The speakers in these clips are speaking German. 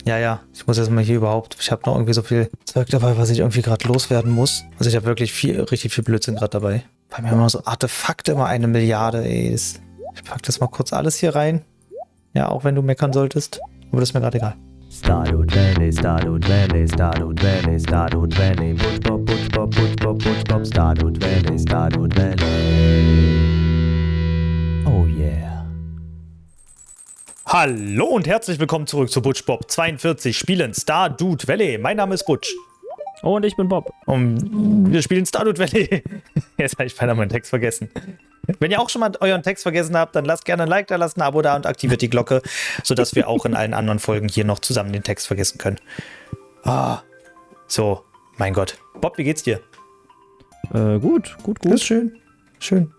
Ja, ja. Ich muss jetzt mal hier überhaupt. Ich habe noch irgendwie so viel Zeug dabei, was ich irgendwie gerade loswerden muss. Also ich habe wirklich richtig viel Blödsinn gerade dabei. Bei mir haben immer so Artefakte immer 1 Milliarde, ey. Ich pack das mal kurz alles hier rein. Ja, auch wenn du meckern solltest. Aber das ist mir gerade egal. Stardew Valley, Stardew Valley, Stardew Valley, Stardew Valley, Butch Bop, Butch Bop, Butch Bop, Butch Bop, Stardew Valley, Stardew Valley. Oh yeah. Hallo und herzlich willkommen zurück zu Butch Bob 42 spielen Stardew Valley. Mein Name ist Butch. Oh, und ich bin Bob. Und wir spielen Stardew Valley. Jetzt habe ich beinahe meinen Text vergessen. Wenn ihr auch schon mal euren Text vergessen habt, dann lasst gerne ein Like da, lasst ein Abo da und aktiviert die Glocke, sodass wir auch in allen anderen Folgen hier noch zusammen den Text vergessen können. Ah, so, mein Gott. Bob, wie geht's dir? Gut. Das ist schön. Schön.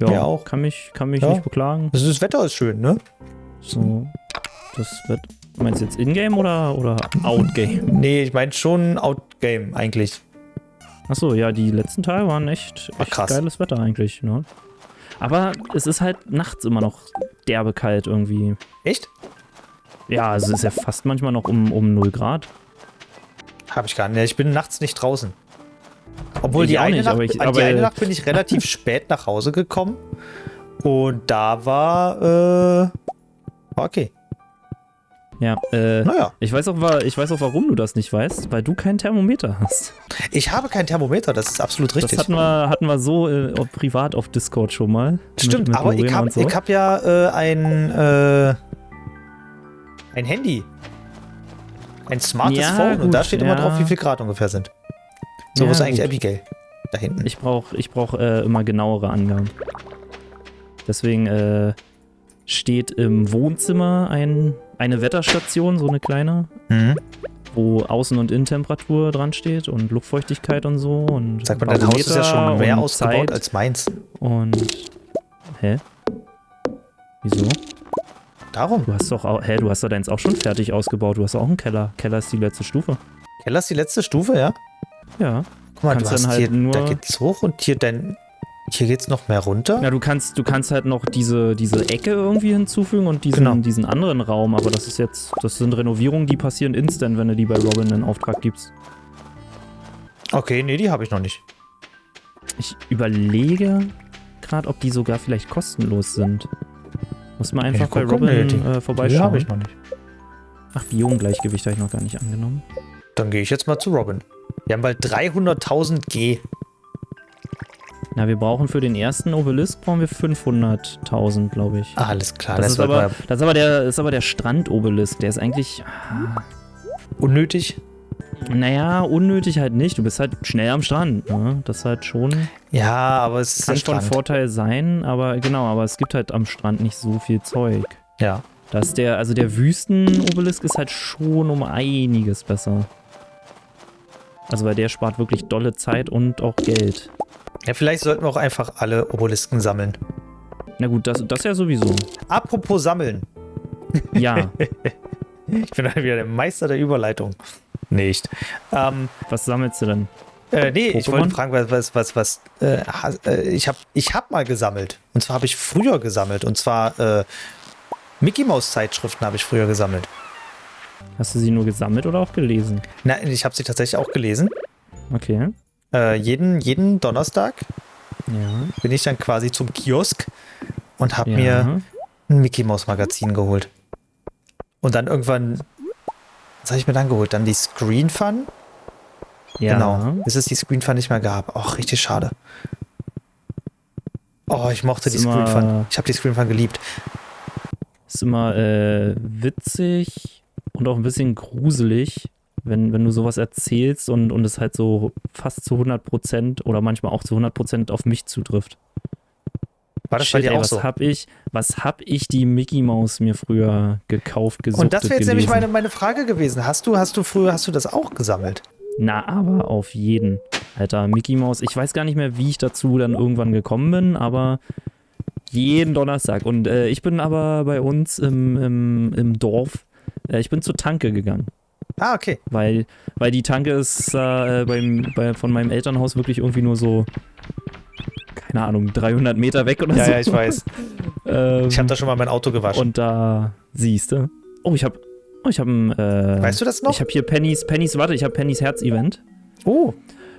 Ja, Ja, auch. Kann mich Ja. nicht beklagen. Das Wetter ist schön, ne? So, das wird. Meinst du jetzt In-Game oder Out-Game? Nee, ich meine schon Outgame eigentlich. Achso, ja, die letzten Tage waren echt krass. geiles Wetter eigentlich, ne? Aber es ist halt nachts immer noch derbe kalt irgendwie. Echt? Ja, also es ist ja fast manchmal noch um 0 Grad. Hab ich gar nicht. Ich bin nachts nicht draußen. Obwohl Ich die auch eine, nicht, Nacht, aber die aber- eine Nacht bin ich relativ spät nach Hause gekommen. Und da war okay. Ja, Naja. ich weiß auch, warum du das nicht weißt, weil du kein Thermometer hast. Ich habe kein Thermometer, das ist absolut richtig. Das hatten wir so privat auf Discord schon mal. Stimmt, mit aber ich Lorena habe und so. hab ja ein Handy. Ein smartes Ja, Phone. Und gut, da steht immer ja. drauf, wie viel Grad ungefähr sind. So, Ja, wo ist eigentlich gut. Abigail? Da hinten. Ich brauch immer genauere Angaben. Deswegen steht im Wohnzimmer eine Wetterstation, so eine kleine, Mhm. wo Außen- und Innentemperatur dran steht und Luftfeuchtigkeit und so. Und Sag mal, dein Haus ist ja schon mehr und ausgebaut Zeit als meins. Und. Hä? Wieso? Darum. Du hast doch deins auch schon fertig ausgebaut. Du hast auch einen Keller. Keller ist die letzte Stufe. Keller ist die letzte Stufe, ja? Ja. Guck mal, du Kannst hast dann halt hier, nur- da geht's hoch und hier geht's noch mehr runter. Ja, du kannst halt noch diese Ecke irgendwie hinzufügen und diesen anderen Raum, aber das sind Renovierungen, die passieren instant, wenn du die bei Robin in Auftrag gibst. Okay, nee, die habe ich noch nicht. Ich überlege gerade, ob die sogar vielleicht kostenlos sind. Muss man einfach bei guck, nee, Robin die vorbeischauen. habe ich noch nicht. Ach, Biomgleichgewicht habe ich noch gar nicht angenommen. Dann gehe ich jetzt mal zu Robin. Wir haben bald 300.000 G. Na, wir brauchen für den ersten Obelisk 500.000, glaube ich. Ah, alles klar. Das ist wird aber, mal das ist aber der Strandobelisk. Der ist eigentlich, unnötig. naja, unnötig halt nicht. Du bist halt schnell am Strand. Ne? Das halt schon Ja, aber es ist kann der von Strand. Vorteil sein, aber es gibt halt am Strand nicht so viel Zeug. Ja. Der Wüstenobelisk ist halt schon um einiges besser. Also weil der spart wirklich dolle Zeit und auch Geld. Ja, vielleicht sollten wir auch einfach alle Obelisken sammeln. Na gut, das ja sowieso. Apropos sammeln. Ja, Ich bin halt wieder der Meister der Überleitung. Nicht. was sammelst du denn? Nee, ich wollte Pokémon? fragen, ich hab mal gesammelt. Und zwar habe ich früher gesammelt. Und zwar Mickey Mouse Zeitschriften habe ich früher gesammelt. Hast du sie nur gesammelt oder auch gelesen? Nein, ich habe sie tatsächlich auch gelesen. Okay. Jeden Donnerstag Ja. bin ich dann quasi zum Kiosk und habe Ja. mir ein Mickey Mouse Magazin geholt. Und dann irgendwann, was habe ich mir dann geholt? Dann die Screen Fun. Ja. Genau, bis es die Screen Fun nicht mehr gab. Och, richtig schade. Oh, ich mochte Ist die Screen Fun. immer- Ich habe die Screen Fun geliebt. Ist immer witzig und auch ein bisschen gruselig, wenn du sowas erzählst und es halt so fast zu 100% oder manchmal auch zu 100% auf mich zutrifft. War das bei dir auch so? Was hab ich die Mickey Maus mir früher gekauft, gesucht Und das wäre jetzt nämlich gelesen? meine Frage gewesen. Hast du das auch gesammelt? Na, aber auf jeden. Alter, Mickey Maus. Ich weiß gar nicht mehr, wie ich dazu dann irgendwann gekommen bin, aber jeden Donnerstag. Und ich bin aber bei uns im Dorf, ich bin zur Tanke gegangen. Ah, okay. Weil die Tanke ist von meinem Elternhaus wirklich irgendwie nur so, keine Ahnung, 300 Meter weg oder Ja, so. ja, ich weiß. Ich habe da schon mal mein Auto gewaschen. Und da siehst du. Oh, ich habe ein, Weißt du das noch? Ich habe hier Pennys Herz-Event. Oh.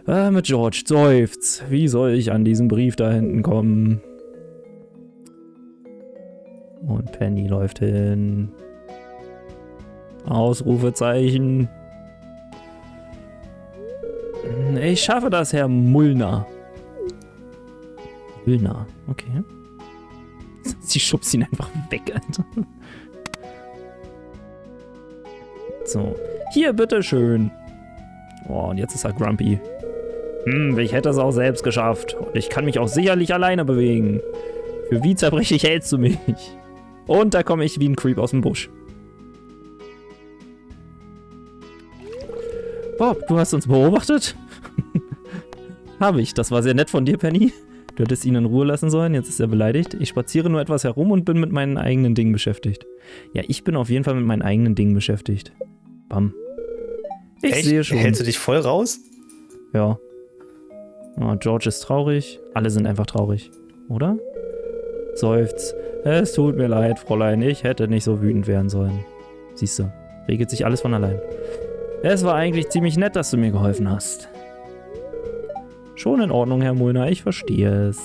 Mit George seufzt. Wie soll ich an diesen Brief da hinten kommen? Und Penny läuft hin. Ausrufezeichen. Ich schaffe das, Herr Mullner. Mullner, okay. Sie schubst ihn einfach weg, Alter. So. Hier, bitteschön. Oh, und jetzt ist er grumpy. Ich hätte es auch selbst geschafft. Und ich kann mich auch sicherlich alleine bewegen. Für wie zerbrechlich hältst du mich? Und da komme ich wie ein Creep aus dem Busch. Bob, du hast uns beobachtet? Habe ich. Das war sehr nett von dir, Penny. Du hättest ihn in Ruhe lassen sollen. Jetzt ist er beleidigt. Ich spaziere nur etwas herum und bin mit meinen eigenen Dingen beschäftigt. Ja, ich bin auf jeden Fall mit meinen eigenen Dingen beschäftigt. Bam. Ich Echt? sehe schon. Hältst du dich voll raus? Ja. Oh, George ist traurig. Alle sind einfach traurig. Oder? Seufzt. Es tut mir leid, Fräulein. Ich hätte nicht so wütend werden sollen. Siehst du. Regelt sich alles von allein. Es war eigentlich ziemlich nett, dass du mir geholfen hast. Schon in Ordnung, Herr Mullner. Ich verstehe es.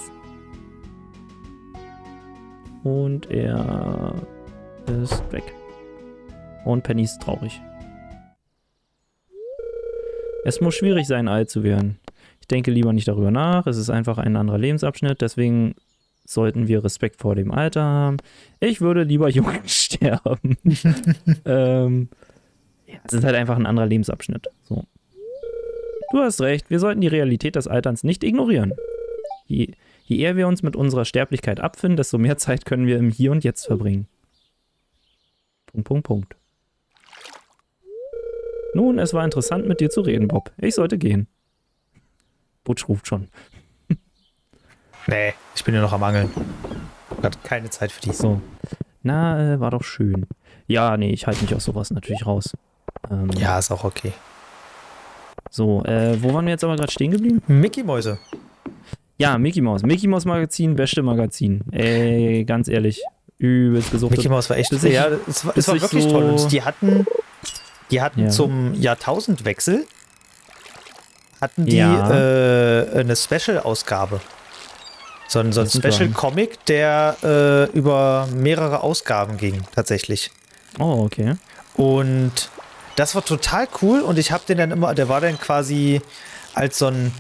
Und er ist weg. Und Penny ist traurig. Es muss schwierig sein, alt zu werden. Ich denke lieber nicht darüber nach. Es ist einfach ein anderer Lebensabschnitt. Deswegen sollten wir Respekt vor dem Alter haben. Ich würde lieber jung sterben. Ja, es ist halt einfach ein anderer Lebensabschnitt. So. Du hast recht. Wir sollten die Realität des Alterns nicht ignorieren. Je eher wir uns mit unserer Sterblichkeit abfinden, desto mehr Zeit können wir im Hier und Jetzt verbringen. Punkt. Nun, es war interessant, mit dir zu reden, Bob. Ich sollte gehen. Butch ruft schon. Nee, ich bin ja noch am Angeln. Ich hatte keine Zeit für die. So. Na, war doch schön. Ja, nee, ich halte mich aus sowas natürlich raus. Ja, ist auch okay. So, wo waren wir jetzt aber gerade stehen geblieben? Mickey-Mäuse. Ja, Mickey Mouse. Mickey Mouse Magazin, beste Magazin. Ey, ganz ehrlich. Übelst gesuchtet. Mickey Mouse war echt, Bis ich- ja, es war wirklich so- toll. Und die hatten Ja. zum Jahrtausendwechsel hatten die Ja. eine Special-Ausgabe. So ein Das ist Special-Comic, der über mehrere Ausgaben ging, tatsächlich. Oh, okay. Und das war total cool und ich habe den dann immer, der war dann quasi als so ein,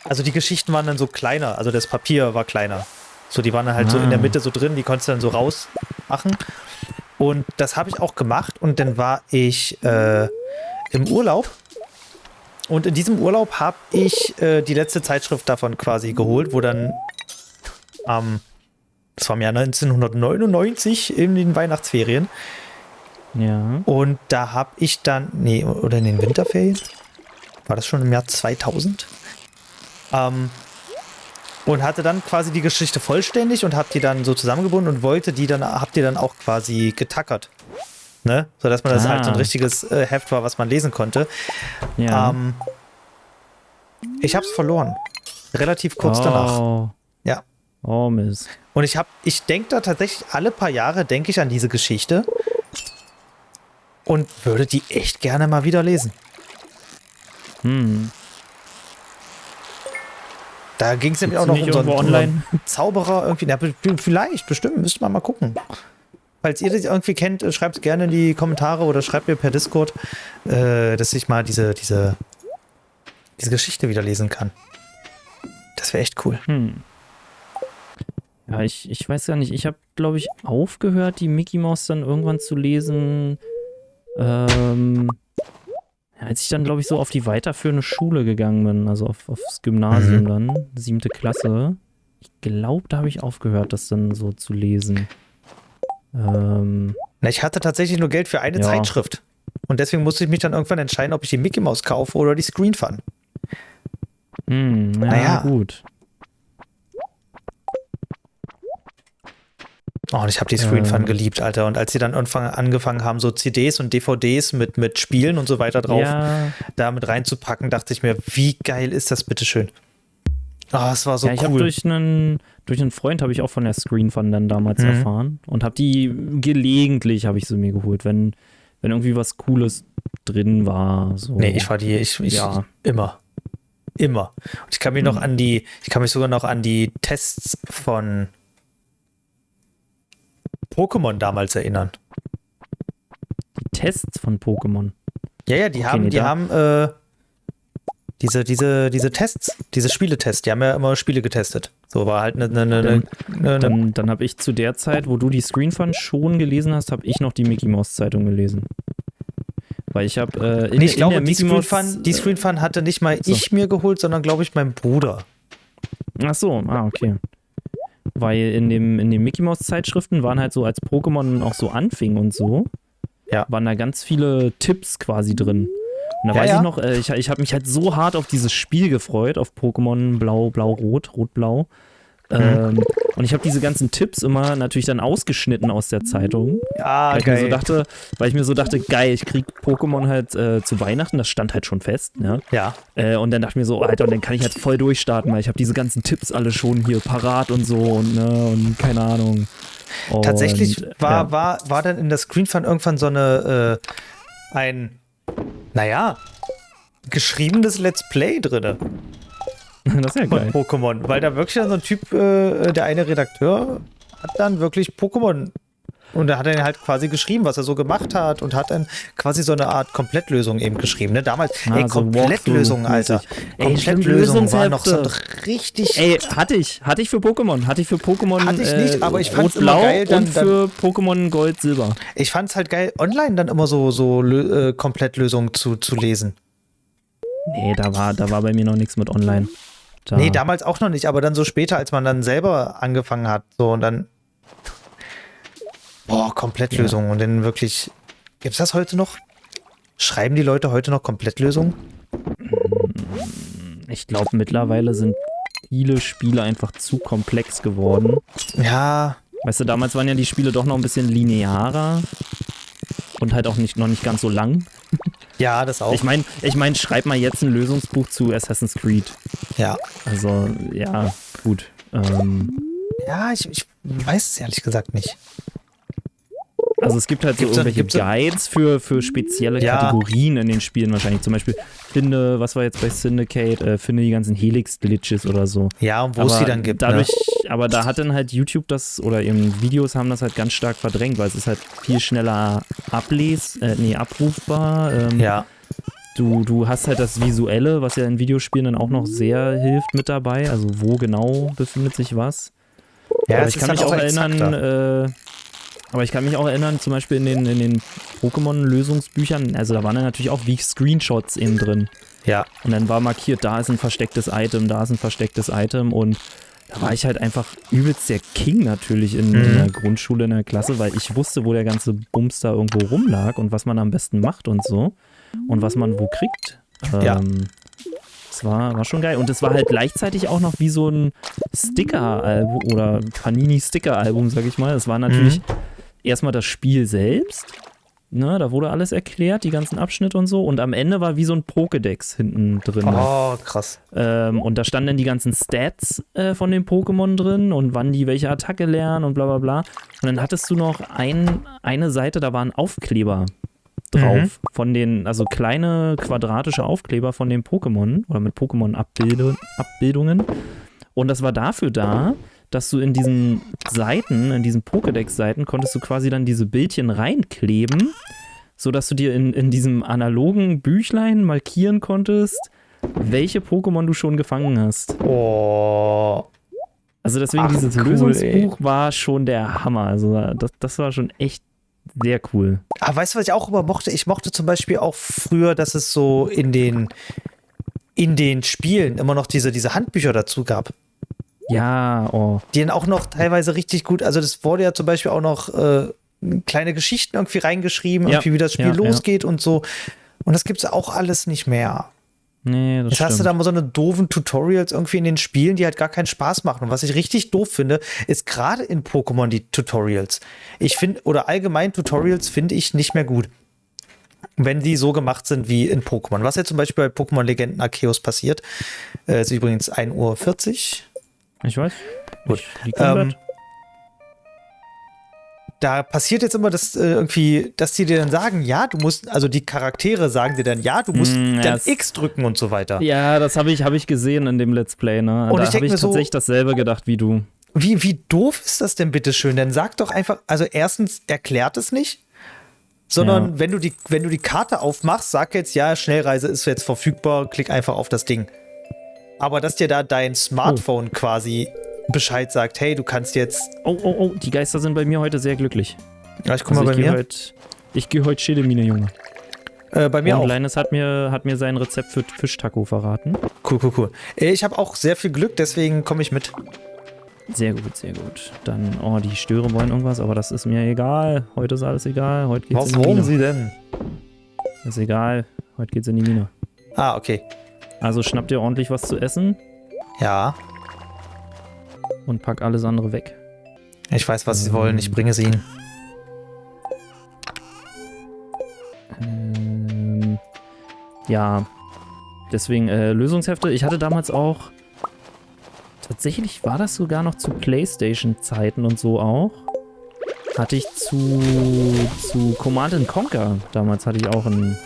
also die Geschichten waren dann so kleiner, also das Papier war kleiner. So, die waren dann halt so in der Mitte so drin, die konntest du dann so rausmachen. Und das habe ich auch gemacht und dann war ich im Urlaub. Und in diesem Urlaub habe ich die letzte Zeitschrift davon quasi geholt, wo dann das war im Jahr 1999 in den Weihnachtsferien. Ja. Und da habe ich dann, nee, oder in den Winterferien? War das schon im Jahr 2000? Und hatte dann quasi die Geschichte vollständig und hab die dann so zusammengebunden und hab die dann auch quasi getackert. Ne? Sodass man das halt so ein richtiges Heft war, was man lesen konnte. Ja. Ich hab's verloren. Relativ kurz danach. Oh. Ja. Oh, Mist. Und ich denke da tatsächlich alle paar Jahre denke ich an diese Geschichte und würde die echt gerne mal wieder lesen. Da ging es nämlich auch noch um so einen Zauberer irgendwie. Na, vielleicht, bestimmt, müsste man mal gucken. Falls ihr das irgendwie kennt, schreibt es gerne in die Kommentare oder schreibt mir per Discord, dass ich mal diese Geschichte wieder lesen kann. Das wäre echt cool. Ja, ich weiß gar nicht. Ich habe, glaube ich, aufgehört, die Mickey Mouse dann irgendwann zu lesen. Als ich dann, glaube ich, so auf die weiterführende Schule gegangen bin, also aufs Gymnasium dann, 7. Klasse. Ich glaube, da habe ich aufgehört, das dann so zu lesen. Na, ich hatte tatsächlich nur Geld für eine Zeitschrift. Und deswegen musste ich mich dann irgendwann entscheiden, ob ich die Mickey Mouse kaufe oder die Screen Fun. Naja, gut. Oh, und ich habe die Screen Fun geliebt, Alter. Und als sie dann irgendwann angefangen haben, so CDs und DVDs mit Spielen und so weiter drauf, da mit reinzupacken, dachte ich mir, wie geil ist das bitteschön? es war so Ja, ich habe cool. durch einen Freund habe ich auch von der Screen Fun dann damals erfahren und habe die gelegentlich habe ich sie mir geholt, wenn irgendwie was Cooles drin war. So. Nee, ich Ja. immer. Immer. Und ich kann mich sogar noch an die Tests von Pokémon damals erinnern. Tests von Pokémon. Ja, die haben diese Tests, diese Spieletests, die haben ja immer Spiele getestet. So war halt eine Dann habe ich zu der Zeit, wo du die Screen Fun schon gelesen hast, habe ich noch die Mickey Mouse Zeitung gelesen. Weil ich habe ich glaube, die Mickey Screen Fun hatte nicht mal ich mir geholt, sondern glaube ich mein Bruder. Ach so, okay. Weil in den Mickey Mouse Zeitschriften waren halt so, als Pokémon auch so anfing und so, Ja. waren da ganz viele Tipps quasi drin. Und da Ja, weiß ja. ich noch, ich habe mich halt so hart auf dieses Spiel gefreut, auf Pokémon Blau, Blau, Rot, Rot, Blau. Und ich habe diese ganzen Tipps immer natürlich dann ausgeschnitten aus der Zeitung. Ja, Weil ich mir so dachte, geil, ich krieg Pokémon halt zu Weihnachten, das stand halt schon fest, ne? Ja. Und dann dachte ich mir so, Alter, und dann kann ich halt voll durchstarten, weil ich habe diese ganzen Tipps alle schon hier parat und so und keine Ahnung. Und, Tatsächlich war dann in der Screen Fun irgendwann so geschriebenes Let's Play drinne das ist ja von geil. Pokémon, weil da wirklich dann so ein Typ, der eine Redakteur, hat dann wirklich Pokémon und da hat er halt quasi geschrieben, was er so gemacht hat und hat dann quasi so eine Art Komplettlösung eben geschrieben. Ne? Damals, so Komplettlösung, Alter. Ey, Komplettlösung war noch so ein Lösungshefte. richtig. Ey, hatte ich für Pokémon. Hatte ich nicht, aber ich fand's Rot, immer Blau geil, dann- und für Pokémon Gold, Silber. Ich fand's halt geil, online dann immer so Komplettlösungen zu lesen. Nee, da war bei mir noch nichts mit online. Nee, damals auch noch nicht, aber dann so später, als man dann selber angefangen hat, so und dann Komplettlösungen und dann wirklich, gibt's das heute noch? Schreiben die Leute heute noch Komplettlösungen? Ich glaube, mittlerweile sind viele Spiele einfach zu komplex geworden. Ja, Weißt du, damals waren ja die Spiele doch noch ein bisschen linearer und halt auch noch nicht ganz so lang. ja, das auch. Ich mein, schreib mal jetzt ein Lösungsbuch zu Assassin's Creed. Ja, Also, ja, gut. ja, ich weiß es ehrlich gesagt nicht. Also es gibt halt so irgendwelche Guides für spezielle Kategorien in den Spielen wahrscheinlich. Zum Beispiel was war jetzt bei Syndicate, finde die ganzen Helix-Glitches oder so. Ja, und wo es die dann gibt. Dadurch, aber da hat dann halt YouTube oder eben Videos haben das halt ganz stark verdrängt, weil es ist halt viel schneller abrufbar. Ja. Du hast halt das Visuelle, was ja in Videospielen dann auch noch sehr hilft mit dabei. Also wo genau befindet sich was. Ja, aber es ich ist kann mich dann auch exakter. erinnern, zum Beispiel in den Pokémon-Lösungsbüchern, also da waren dann natürlich auch wie Screenshots eben drin. Ja. Und dann war markiert, da ist ein verstecktes Item, da ist ein verstecktes Item und da war ich halt einfach übelst der King natürlich in der Grundschule, in der Klasse, weil ich wusste, wo der ganze Bums da irgendwo rumlag und was man am besten macht und so und was man wo kriegt. Ja. Das war schon geil. Und es war halt gleichzeitig auch noch wie so ein Sticker-Album oder Panini-Sticker-Album, sag ich mal. Es war natürlich erstmal das Spiel selbst. Ne, da wurde alles erklärt, die ganzen Abschnitte und so. Und am Ende war wie so ein Pokédex hinten drin. Oh, krass. Und da standen dann die ganzen Stats von den Pokémon drin und wann die welche Attacke lernen und bla bla bla. Und dann hattest du noch eine Seite, da waren Aufkleber drauf. Also kleine quadratische Aufkleber von den Pokémon oder mit Pokémon-Abbildungen. Und das war dafür da, dass du in diesen Seiten, in diesen Pokédex-Seiten, konntest du quasi dann diese Bildchen reinkleben, sodass du dir in diesem analogen Büchlein markieren konntest, welche Pokémon du schon gefangen hast. Oh. Also deswegen dieses cool, Lösungsbuch war schon der Hammer. Also das war schon echt sehr cool. Aber weißt du, was ich auch immer mochte? Ich mochte zum Beispiel auch früher, dass es so in den Spielen immer noch diese Handbücher dazu gab. Ja, Die dann auch noch teilweise richtig gut, also das wurde ja zum Beispiel auch noch kleine Geschichten irgendwie reingeschrieben, irgendwie wie das Spiel losgeht und so. Und das gibt's auch alles nicht mehr. Nee, das Jetzt hast du stimmt. da mal so eine doofen Tutorials irgendwie in den Spielen, die halt gar keinen Spaß machen. Und was ich richtig doof finde, ist gerade in Pokémon die Tutorials. Ich finde, oder allgemein Tutorials finde ich nicht mehr gut. wenn die so gemacht sind wie in Pokémon. Was jetzt zum Beispiel bei Pokémon Legenden Arceus passiert, ist übrigens 1:40 Uhr. Ich weiß. Gut. Ich lieg im Bett. Da passiert jetzt immer das irgendwie, dass die dir dann sagen, ja, du musst, also die Charaktere sagen dir dann, ja, du musst dann X drücken und so weiter. Ja, das habe ich gesehen in dem Let's Play, ne? Und Da ich habe denk ich mir so, tatsächlich dasselbe gedacht wie du. Wie doof ist das denn bitteschön? Dann sag doch einfach, also erstens erklärt es nicht, sondern wenn du die Karte aufmachst, sag jetzt, ja, Schnellreise ist jetzt verfügbar, klick einfach auf das Ding. Aber dass dir da dein Smartphone quasi Bescheid sagt, hey, du kannst jetzt. Oh, die Geister sind bei mir heute sehr glücklich. Ja, ich guck mal bei mir. Ich gehe heute Schädemine, Junge. Bei mir und auch. Linus hat mir sein Rezept für Fischtaco verraten. Cool. Ich habe auch sehr viel Glück, deswegen komme ich mit. Sehr gut, sehr gut. Dann, die Störe wollen irgendwas, aber das ist mir egal. Heute ist alles egal. Heute geht's in die Mine. Was wollen sie denn? Ist egal. Heute geht's in die Mine. Ah, okay. Also schnapp dir ordentlich was zu essen Ja. und pack alles andere weg. Ich weiß, was sie wollen. Ich bringe es ihnen. Ja, deswegen Lösungshefte. Ich hatte damals auch, tatsächlich war das sogar noch zu PlayStation-Zeiten und so auch, hatte ich zu Command & Conquer, damals hatte ich auch ein,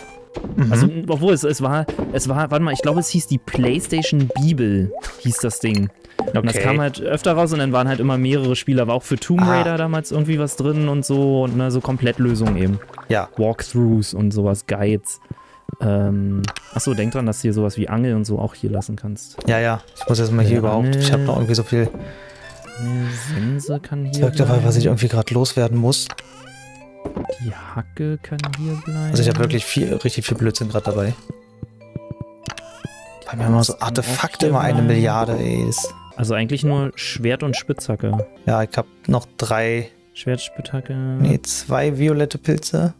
also, obwohl es war, warte mal, ich glaube, es hieß die PlayStation Bibel, hieß das Ding. Okay. Und das kam halt öfter raus und dann waren halt immer mehrere Spiele, war auch für Tomb Raider damals irgendwie was drin und so, und so Komplettlösungen eben. Ja. Walkthroughs und sowas, Guides. Achso, denk dran, dass du hier sowas wie Angel und so auch hier lassen kannst. Ja. Ich muss jetzt mal hier überhaupt. Ich habe noch irgendwie so viel Sense kann hier Zeug dabei, was ich irgendwie gerade loswerden muss. Die Hacke kann hier bleiben. Also ich habe wirklich richtig viel Blödsinn gerade dabei. Bei mir immer so Artefakte immer 1 Milliarde, ey. Also eigentlich nur Schwert und Spitzhacke. Ja, ich habe noch 3. Schwert, Spitzhacke. Nee, 2 violette Pilze.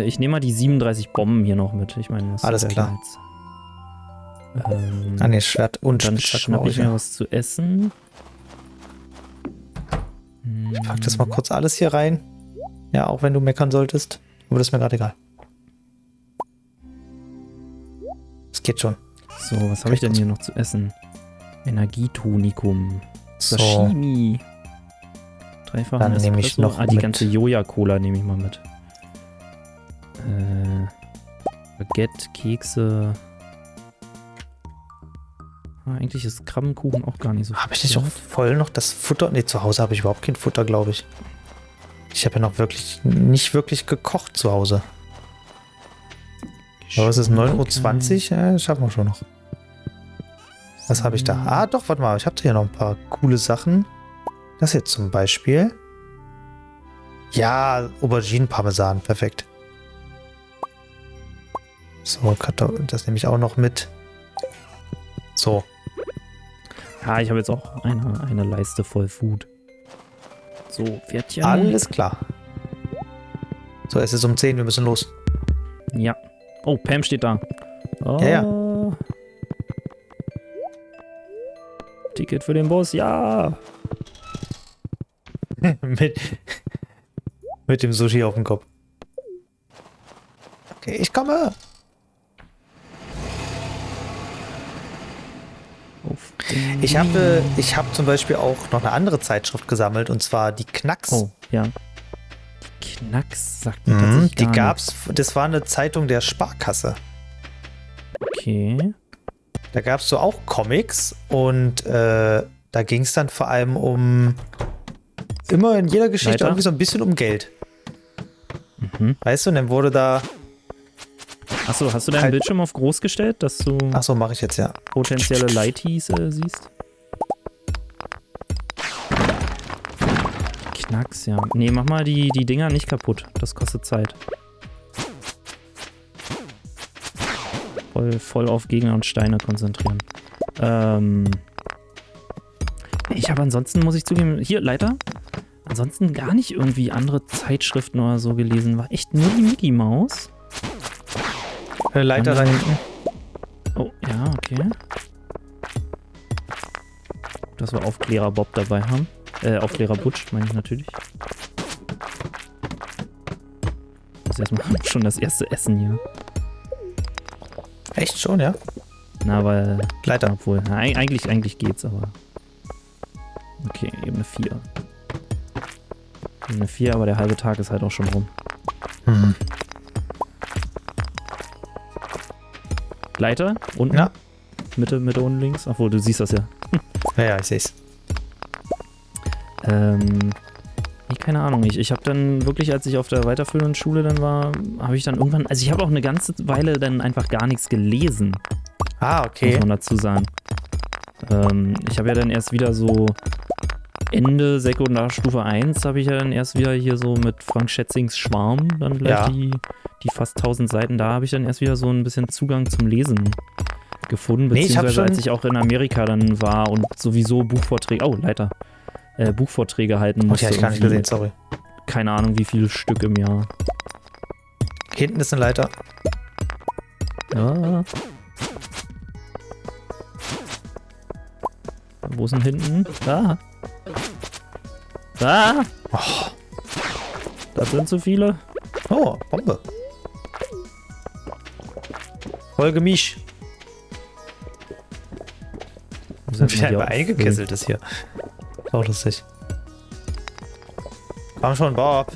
Ich nehme mal die 37 Bomben hier noch mit. Ich meine, das alles ist klar. Nee, Schwert und dann Spitzhacke. schnapp ich mir was zu essen. Ich pack das mal kurz alles hier rein. Ja, auch wenn du meckern solltest. Aber das ist mir gerade egal. Es geht schon. So, was habe ich denn hier noch zu essen? Energietonikum. So. Sashimi. Dreifachen Dann nehme ich Espresso. noch die mit. ganze Joja-Cola nehme ich mal mit. Baguette, Kekse. Eigentlich ist Krabbenkuchen auch gar nicht so. Habe ich nicht auch voll noch das Futter? Ne, zu Hause habe ich überhaupt kein Futter, glaube ich. Ich habe ja noch nicht wirklich gekocht zu Hause. Aber es ist 9:20 Uhr. Ja, das schaffen wir schon noch. Was habe ich da? Ah, doch, warte mal. Ich habe hier noch ein paar coole Sachen. Das jetzt zum Beispiel. Ja, Auberginen-Parmesan. Perfekt. So, das nehme ich auch noch mit. So. Ja, ich habe jetzt auch eine Leiste voll Food. So, Pferdchen. Alles klar. So, es ist um 10, wir müssen los. Ja. Oh, Pam steht da. Oh. Ja. Ticket für den Bus, ja. mit dem Sushi auf dem Kopf. Okay, ich komme. Ich habe zum Beispiel auch noch eine andere Zeitschrift gesammelt, und zwar die Knacks. Oh, ja. Die Knacks sagt mir tatsächlich die gar gab's, das war eine Zeitung der Sparkasse. Okay. Da gab es so auch Comics, und da ging es dann vor allem immer in jeder Geschichte irgendwie so ein bisschen um Geld. Weißt du, und dann wurde da. Achso, hast du deinen Bildschirm auf groß gestellt, dass du Achso, mache ich jetzt, ja. potenzielle Lighties siehst? Knacks, ja. Nee, mach mal die Dinger nicht kaputt. Das kostet Zeit. Voll auf Gegner und Steine konzentrieren. Ich habe ansonsten, muss ich zugeben, hier, Leiter. Ansonsten gar nicht irgendwie andere Zeitschriften oder so gelesen. War echt nur die Mickey Maus. Leiter da hinten. Oh, ja, okay. Dass wir Aufklärer Bob dabei haben. Aufklärer Butch, meine ich natürlich. muss erstmal schon das erste Essen hier. Echt schon, ja? Na, weil. Leiter. Obwohl, na, eigentlich geht's, aber. Okay, Ebene 4. Ebene 4, aber der halbe Tag ist halt auch schon rum. Mhm. Leiter? Unten? Ja. Mitte, unten links? Obwohl, du siehst das ja. Ja, ich seh's. Keine Ahnung. Ich habe dann wirklich, als ich auf der weiterführenden Schule dann war, habe ich dann irgendwann, also ich habe auch eine ganze Weile dann einfach gar nichts gelesen, muss Okay. man dazu sagen. Ich habe ja dann erst wieder so Ende Sekundarstufe 1 habe ich ja dann erst wieder hier so mit Frank Schätzings Schwarm dann gleich Ja. die fast 1000 Seiten, da habe ich dann erst wieder so ein bisschen Zugang zum Lesen gefunden, Nee, ich hab beziehungsweise schon- als ich auch in Amerika dann war und sowieso Buchvorträge halten Oh, musste. ja, ich gar nicht irgendwie. gesehen, sorry. Keine Ahnung, wie viele Stück im Jahr. Hinten ist eine Leiter. Ja. Wo ist denn hinten? Da. Da. Oh, Das sind zu viele. oh Bombe. Folge mich. Sind Wie einfach eingekesselt ist hier. Auch lustig. Komm schon, Bob.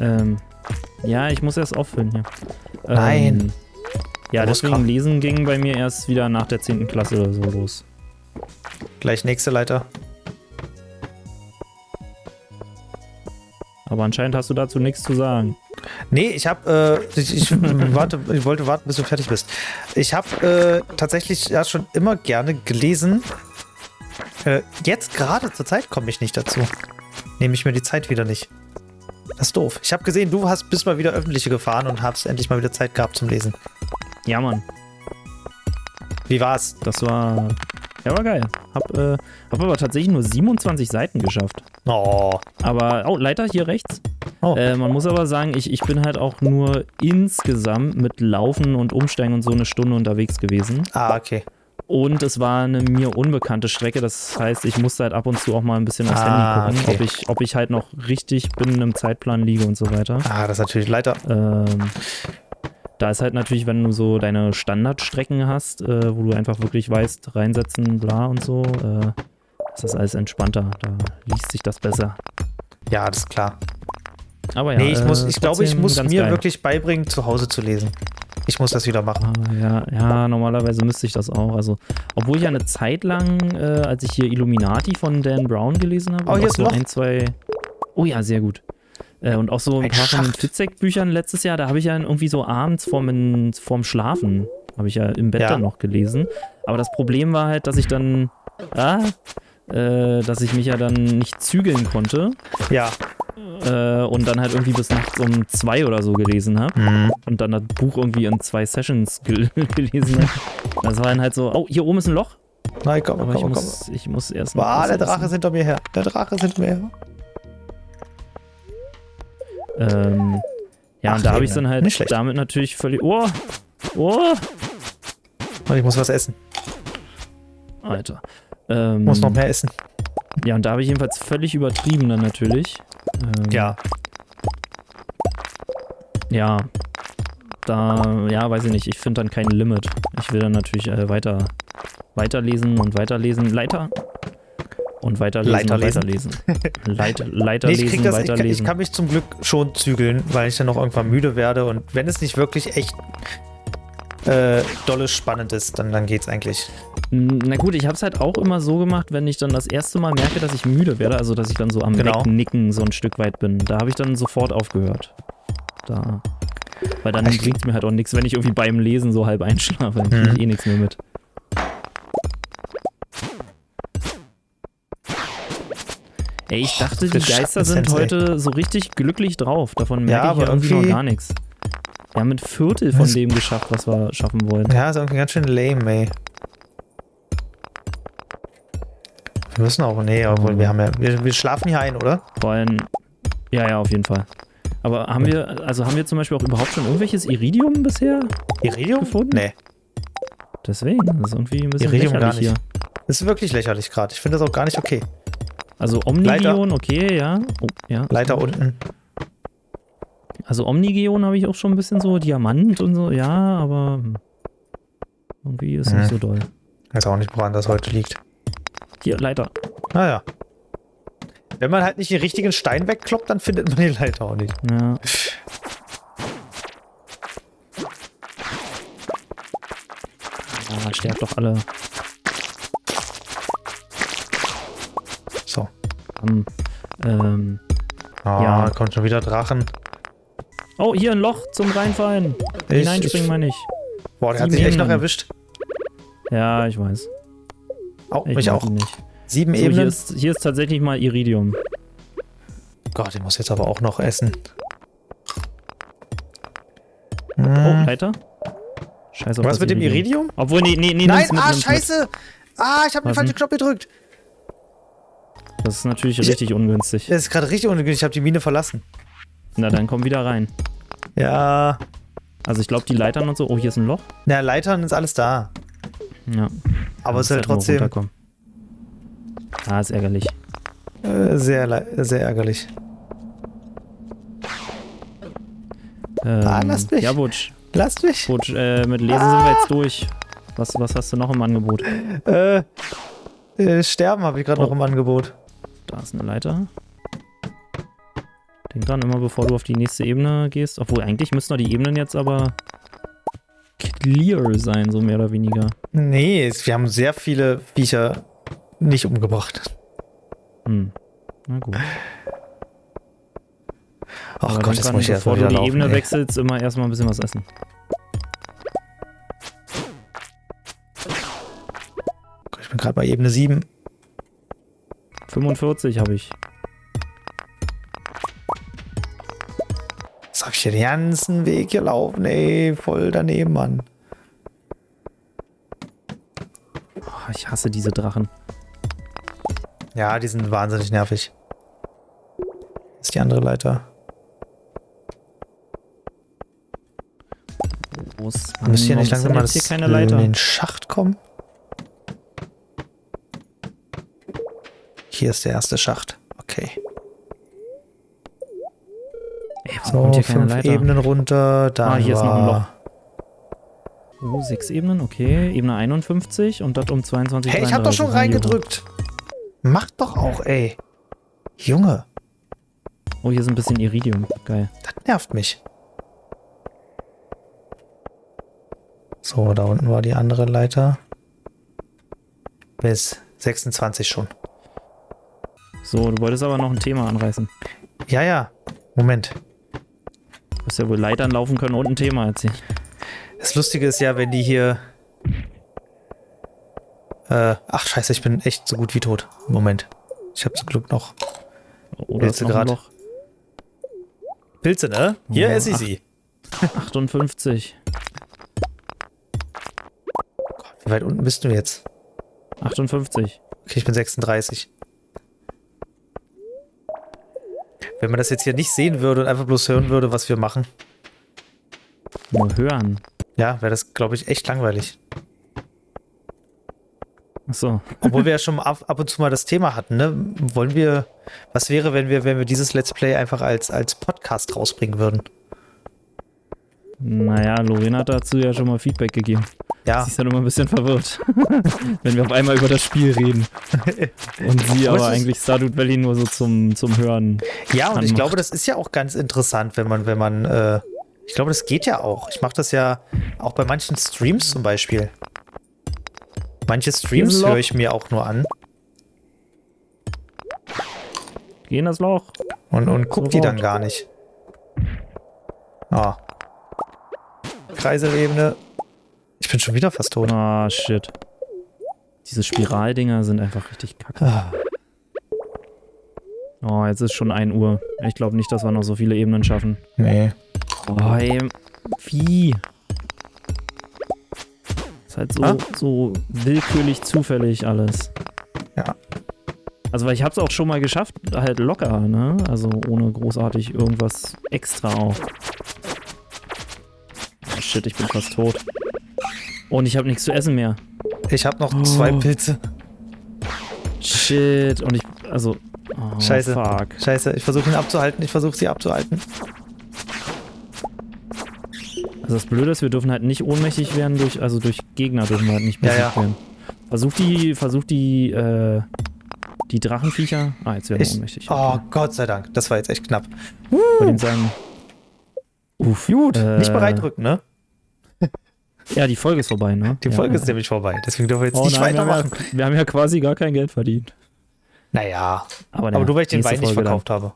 Ja, ich muss erst auffüllen hier. Nein. Ja, Da muss deswegen Kraft. Lesen ging bei mir erst wieder nach der 10. Klasse oder so los. Gleich nächste Leiter. Aber anscheinend hast du dazu nichts zu sagen. Nee, ich wollte warten, bis du fertig bist. Ich habe tatsächlich ja schon immer gerne gelesen. Jetzt gerade zur Zeit komme ich nicht dazu. Nehme ich mir die Zeit wieder nicht. Das ist doof. Ich habe gesehen, du bist mal wieder öffentliche gefahren und hast endlich mal wieder Zeit gehabt zum Lesen. Ja, Mann. Wie war's? Das war... Ja, war geil. Hab aber tatsächlich nur 27 Seiten geschafft. Oh. Aber, Leiter hier rechts. Oh. Man muss aber sagen, ich bin halt auch nur insgesamt mit Laufen und Umsteigen und so eine Stunde unterwegs gewesen. Ah, okay. Und es war eine mir unbekannte Strecke. Das heißt, ich musste halt ab und zu auch mal ein bisschen aufs Handy gucken, okay. ob ich halt noch richtig binnen im Zeitplan liege und so weiter. Ah, das ist natürlich Leiter. Da ist halt natürlich, wenn du so deine Standardstrecken hast, wo du einfach wirklich weißt, reinsetzen, bla und so, ist das alles entspannter. Da liest sich das besser. Ja, das ist klar. Aber ja, Nee, ich glaube, ich trotzdem muss ganz mir geil. wirklich beibringen, zu Hause zu lesen. Ich muss das wieder machen. Ja, normalerweise müsste ich das auch. Also, obwohl ich ja eine Zeit lang, als ich hier Illuminati von Dan Brown gelesen habe, Oh, hier auch ist so ein Loch. ein, zwei. Oh ja, sehr gut. Und auch so ein Ein paar von den Schacht. Fitzek-Büchern letztes Jahr, da habe ich ja irgendwie so abends vorm Schlafen, habe ich ja im Bett Ja. dann noch gelesen. Aber das Problem war halt, dass ich dann, dass ich mich ja dann nicht zügeln konnte Ja. und dann halt irgendwie bis nachts um 2 oder so gelesen habe. Mhm. Und dann das Buch irgendwie in 2 Sessions gelesen habe. Das war dann halt so, oh, hier oben ist ein Loch, Nein, komm. aber ich muss erst noch Boah, was der Drache essen. ist hinter mir her. Der Drache ist hinter mir her. Ja, Ach, und da habe ich Himmel. dann halt Nicht schlecht. damit natürlich völlig, oh, Und ich muss was essen. Alter. Muss noch mehr essen. Ja, und da habe ich jedenfalls völlig übertrieben dann natürlich. Ja. Ja. Weiß ich nicht. Ich finde dann kein Limit. Ich will dann natürlich weiterlesen und weiterlesen. Leiter. Und weiterlesen Leiterlesen. und weiterlesen. Nee, ich krieg Leiterlesen, das, weiterlesen. ich kann mich zum Glück schon zügeln, weil ich dann noch irgendwann müde werde. Und wenn es nicht wirklich echt dolle spannend ist, dann geht's eigentlich. Na gut, ich habe es halt auch immer so gemacht, wenn ich dann das erste Mal merke, dass ich müde werde, also dass ich dann so am Genau. Wegnicken so ein Stück weit bin. Da habe ich dann sofort aufgehört. Weil dann Ich- bringt es mir halt auch nichts, wenn ich irgendwie beim Lesen so halb einschlafe. Dann kriege ich eh nichts mehr mit. Ey, ich dachte, die das Geister sind Schatten-Sensei. heute so richtig glücklich drauf. Davon merke Ja, ich ja aber irgendwie noch irgendwie- gar nichts. Wir haben ein Viertel von Was? dem geschafft, was wir schaffen wollen. Ja, ist irgendwie ganz schön lame, ey. Wir müssen auch, nee, obwohl wir schlafen hier ein, oder? Vor allem, ja, auf jeden Fall. Aber haben wir zum Beispiel auch überhaupt schon irgendwelches Iridium bisher? Iridium? Gefunden? Nee, Deswegen, das ist irgendwie ein bisschen Iridium gar lächerlich nicht. hier. das ist wirklich lächerlich gerade. Ich finde das auch gar nicht okay. Also Omnidion, okay, ja. Oh, ja. Leiter unten. Also Omnigeon habe ich auch schon ein bisschen so, Diamant und so, ja, aber irgendwie ist nicht so doll. Ich weiß auch nicht, woran das heute liegt. Hier, Leiter. Naja. Wenn man halt nicht den richtigen Stein wegkloppt, dann findet man die Leiter auch nicht. Ja. Sterbt doch alle. So. Ja. Kommt schon wieder Drachen. Oh, hier ein Loch zum Reinfallen. Hineinspringen meine ich. Boah, der hat 7 sich echt noch Ebenen. erwischt. Ja, ich weiß. Oh, Ich mich mag auch. ihn nicht. 7 So, Ebenen. hier ist tatsächlich mal Iridium. Gott, ich muss jetzt aber auch noch essen. Oh, Leiter? Scheiße. auf Was das mit dem Iridium? Obwohl, nee, Nein, nimm's mit. scheiße! Ich habe den Was falschen denn? Knopf gedrückt. Das ist natürlich richtig ungünstig. Das ist gerade richtig ungünstig. Ich habe die Mine verlassen. Na, dann komm wieder rein. Ja. Also ich glaube, die Leitern und so. Oh, hier ist ein Loch. Na, Leitern ist alles da. Ja. Aber es ist halt nur trotzdem runterkommen. Ist ärgerlich. sehr ärgerlich. Lasst mich. Ja, Butch. Lasst mich. Butch, mit Lesen sind wir jetzt durch. Was hast du noch im Angebot? Sterben habe ich gerade noch im Angebot. Da ist eine Leiter. Denk dran, immer bevor du auf die nächste Ebene gehst. Obwohl, eigentlich müssen doch die Ebenen jetzt aber clear sein, so mehr oder weniger. Nee, wir haben sehr viele Viecher nicht umgebracht. Na gut. Ach Aber Gott, denk jetzt dran, muss ich erst mal bevor du wieder die laufen, Ebene ey. wechselst, immer erstmal ein bisschen was essen. Ich bin gerade bei Ebene 7. 45 habe ich. Jetzt habe ich hier den ganzen Weg gelaufen, ey. Voll daneben, Mann. Oh, ich hasse diese Drachen. Ja, die sind wahnsinnig nervig. Das ist die andere Leiter. Groß. Müsst ihr nicht Warum langsam mal ist denn jetzt hier keine in Leiter? den Schacht kommen? Hier ist der erste Schacht. Okay. Ey, warum So, kommt hier keine 5 Leiter? Ebenen runter. Da Hier ist noch ein Loch. Oh, 6 Ebenen, okay. Ebene 51 und das um 22. Hey, ich hab doch schon 33. reingedrückt. Mach doch auch, ey. Junge, Oh, hier ist ein bisschen Iridium. Geil. das nervt mich. So, da unten war die andere Leiter. Bis 26 schon. So, du wolltest aber noch ein Thema anreißen. Ja. Moment. Du wirst ja wohl Leitern laufen können und ein Thema erzählen. Das Lustige ist ja, wenn die hier... ach, scheiße, ich bin echt so gut wie tot. Moment. Ich habe zum Glück noch Oder ist Pilze noch ein grad. Loch? Pilze, ne? Hier Ja, esse ich sie. 58. Wie weit unten bist du jetzt? 58. Okay, ich bin 36. Wenn man das jetzt hier nicht sehen würde und einfach bloß hören würde, was wir machen, Nur hören. ja, wäre das, glaube ich, echt langweilig. Achso. Obwohl wir ja schon ab und zu mal das Thema hatten, ne? Was wäre, wenn wir dieses Let's Play einfach als Podcast rausbringen würden? Naja, Lorena hat dazu ja schon mal Feedback gegeben. Ja, Sie ist dann immer ein bisschen verwirrt, wenn wir auf einmal über das Spiel reden. Und sie Aber aber es ist- eigentlich Stardew Valley nur so zum Hören. ja, und ich anmacht. glaube, das ist ja auch ganz interessant, wenn man, ich glaube, das geht ja auch. Ich mache das ja auch bei manchen Streams zum Beispiel. Manche Streams Dieses Loch. höre ich mir auch nur an Geh in das Loch. und guck die Sofort. dann gar nicht. Ah. Kreiselebene. Ich bin schon wieder fast tot. Ah, shit. Diese Spiraldinger sind einfach richtig kacke. Ah. Oh, jetzt ist schon 1 Uhr. Ich glaube nicht, dass wir noch so viele Ebenen schaffen. Nee. Oh, ey. Wie? Ist halt Ah? so willkürlich zufällig alles. Ja. Also, weil ich hab's auch schon mal geschafft, halt locker, ne? Also ohne großartig irgendwas extra auch. Oh, shit, ich bin fast tot. Und ich habe nichts zu essen mehr. Ich habe noch 2 Pilze. Shit. Und oh, Scheiße. fuck. Scheiße, ich versuche ihn abzuhalten. Ich versuche sie abzuhalten. Also das Blöde ist, wir dürfen halt nicht ohnmächtig werden durch Gegner dürfen wir halt nicht besiegt werden. Versuch die Drachenviecher. Ah, jetzt werden wir ohnmächtig. Oh, Gott sei Dank. Das war jetzt echt knapp. Ich würde sagen. Uff. Gut, nicht bereit drücken, ne? Ja, die Folge ist vorbei, ne? Die Folge ist nämlich vorbei. Deswegen dürfen wir jetzt nicht nein, weitermachen. wir haben ja quasi gar kein Geld verdient. Naja. Aber nur, weil ich den nächste Wein nicht Folge verkauft habe.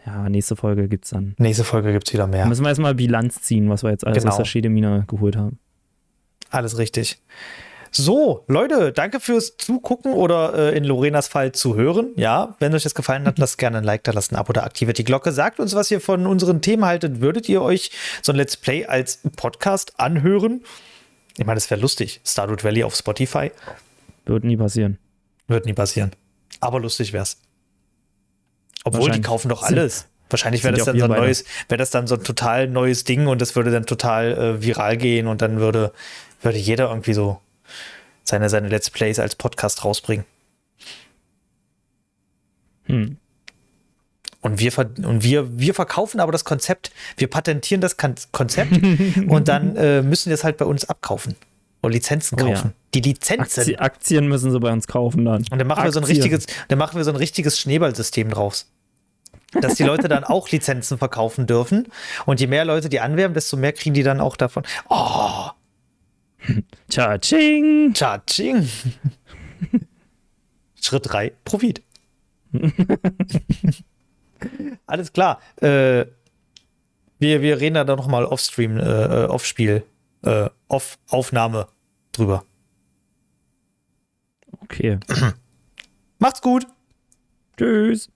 Ja, nächste Folge gibt's dann. Nächste Folge gibt's wieder mehr. Da müssen wir erstmal Bilanz ziehen, was wir jetzt alles Genau. aus der Schädemine geholt haben. Alles richtig. So, Leute, danke fürs Zugucken oder in Lorenas Fall zu hören. Ja, wenn euch das gefallen hat, lasst gerne ein Like da, lasst ein Abo da, aktiviert die Glocke. Sagt uns, was ihr von unseren Themen haltet. Würdet ihr euch so ein Let's Play als Podcast anhören? Ich meine, das wäre lustig. Stardew Valley auf Spotify. Wird nie passieren. Wird nie passieren. Aber lustig wär's. Obwohl, die Wahrscheinlich. kaufen doch alles. Wahrscheinlich wäre das sind dann ja so auch ein wir neues, wäre das dann so ein total neues Ding und das würde dann total viral gehen und dann würde jeder irgendwie so seine Let's Plays als Podcast rausbringen. Und wir verkaufen aber das Konzept, wir patentieren das Konzept und dann müssen wir es halt bei uns abkaufen und Lizenzen Oh ja. kaufen. Die Lizenzen. Aktien müssen sie bei uns kaufen dann. Und dann machen wir so ein richtiges Schneeballsystem draus. Dass die Leute dann auch Lizenzen verkaufen dürfen. Und je mehr Leute die anwerben, desto mehr kriegen die dann auch davon. Oh, Cha-ching! Cha-ching. Schritt 3, Profit. Alles klar. Wir reden da noch mal off-Stream, Aufnahme drüber. Okay. Macht's gut. Tschüss.